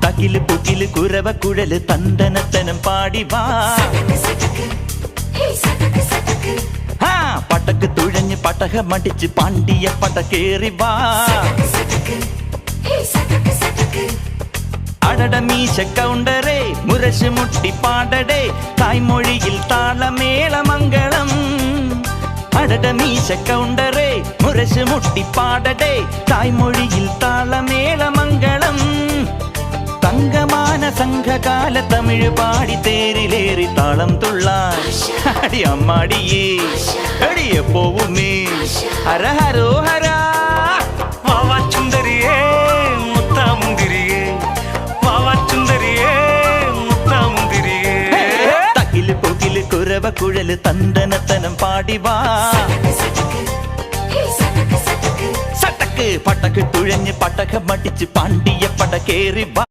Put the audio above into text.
തകില് പുകില് കുരവ കുഴല് തന്തനത്തനം പാടി വാ. പടക്ക് തുഴഞ്ഞ് പടകമടിച്ച് പാണ്ടിയ പടകേറി വാ. അടട മീശ കൗണ്ടറേ മുരശ് മുട്ടി പാടടേ തായ്മൊഴിയിൽ താളമേളമംഗളം. അടട മീശ കൗണ്ടറേ മുരശ് മുട്ടി പാടടേ തായ്മൊഴിയിൽ താളമേളമംഗളം. തങ്കമാന സംഘകാല തമിഴ് പാടി തേരിലേറി താളം തുള്ളാൻ അടി അമ്മാടിയേ അടിയെ പോവുമേ ഹര ഹരോ ഹരാ. വാവാച്ചുന്തരിയേ മുത്താമുന്തിരിയേ വാവാച്ചുന്തരിയേ മുത്താമുന്തിരിയേ. തകില് പുകില് കുരവ കുഴല് തന്തനത്തനം പാടി വാ. സട്ടക്ക് പടക്ക് തുഴഞ്ഞ് പടകമടിച്ച് പാണ്ടിയ പടകേറി വാ.